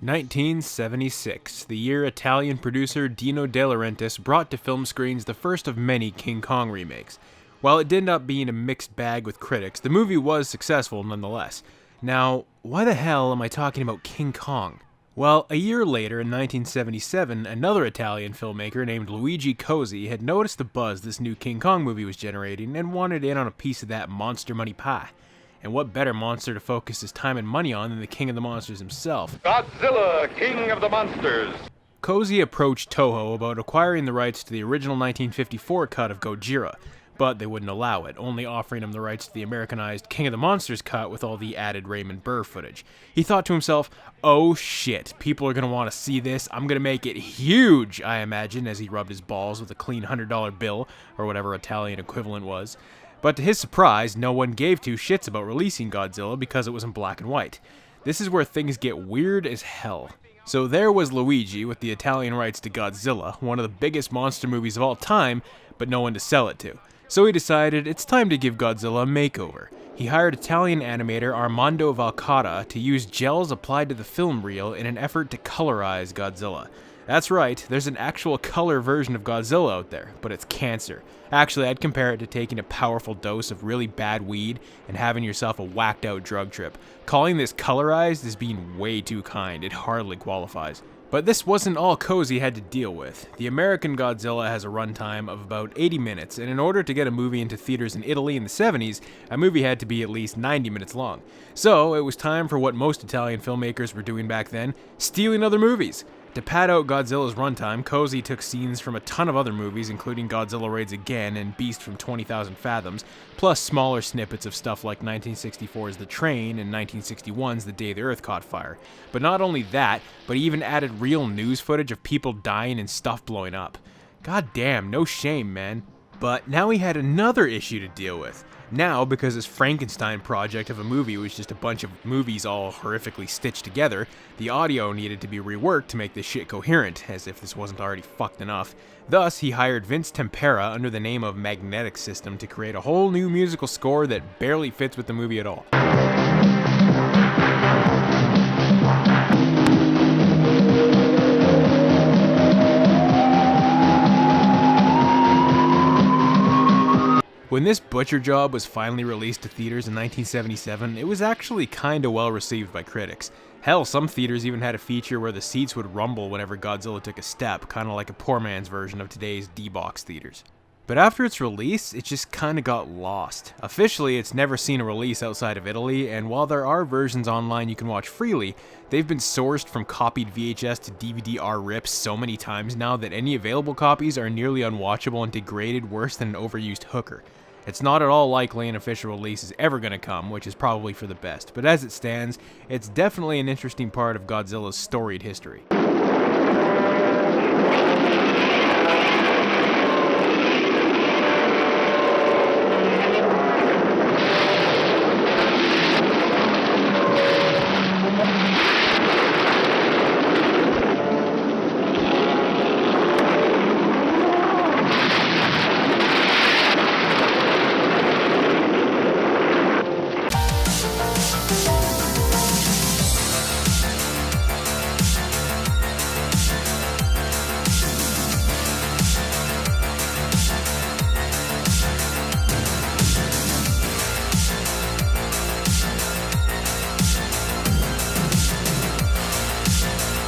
1976, the year Italian producer Dino De Laurentiis brought to film screens the first of many King Kong remakes. While it did end up being a mixed bag with critics, the movie was successful nonetheless. Now, why the hell am I talking about King Kong? Well, a year later, in 1977, another Italian filmmaker named Luigi Cozzi had noticed the buzz this new King Kong movie was generating and wanted in on a piece of that monster money pie. And what better monster to focus his time and money on than the king of the monsters himself? Godzilla, King of the Monsters! Cozzi approached Toho about acquiring the rights to the original 1954 cut of Godzilla, but they wouldn't allow it, only offering him the rights to the Americanized King of the Monsters cut with all the added Raymond Burr footage. He thought to himself, oh shit, people are going to want to see this, I'm going to make it huge, I imagine, as he rubbed his balls with a clean $100 bill, or whatever Italian equivalent was. But to his surprise, no one gave two shits about releasing Godzilla because it was in black and white. This is where things get weird as hell. So there was Luigi with the Italian rights to Godzilla, one of the biggest monster movies of all time, but no one to sell it to. So he decided it's time to give Godzilla a makeover. He hired Italian animator Armando Valcata to use gels applied to the film reel in an effort to colorize Godzilla. That's right, there's an actual color version of Godzilla out there, but it's cancer. Actually, I'd compare it to taking a powerful dose of really bad weed and having yourself a whacked out drug trip. Calling this colorized is being way too kind, it hardly qualifies. But this wasn't all Cozzi had to deal with. The American Godzilla has a runtime of about 80 minutes, and in order to get a movie into theaters in Italy in the 70s, a movie had to be at least 90 minutes long. So it was time for what most Italian filmmakers were doing back then, stealing other movies. To pad out Godzilla's runtime, Cozzi took scenes from a ton of other movies, including Godzilla Raids Again and Beast from 20,000 Fathoms, plus smaller snippets of stuff like 1964's The Train and 1961's The Day the Earth Caught Fire. But not only that, but he even added real news footage of people dying and stuff blowing up. God damn, no shame, man. But now he had another issue to deal with. Now, because his Frankenstein project of a movie was just a bunch of movies all horrifically stitched together, the audio needed to be reworked to make this shit coherent, as if this wasn't already fucked enough. Thus, he hired Vince Tempera under the name of Magnetic System to create a whole new musical score that barely fits with the movie at all. When this butcher job was finally released to theaters in 1977, it was actually kinda well received by critics. Hell, some theaters even had a feature where the seats would rumble whenever Godzilla took a step, kinda like a poor man's version of today's D-Box theaters. But after its release, it just kinda got lost. Officially, it's never seen a release outside of Italy, and while there are versions online you can watch freely, they've been sourced from copied VHS to DVD-R rips so many times now that any available copies are nearly unwatchable and degraded worse than an overused hooker. It's not at all likely an official release is ever going to come, which is probably for the best, but as it stands, it's definitely an interesting part of Godzilla's storied history.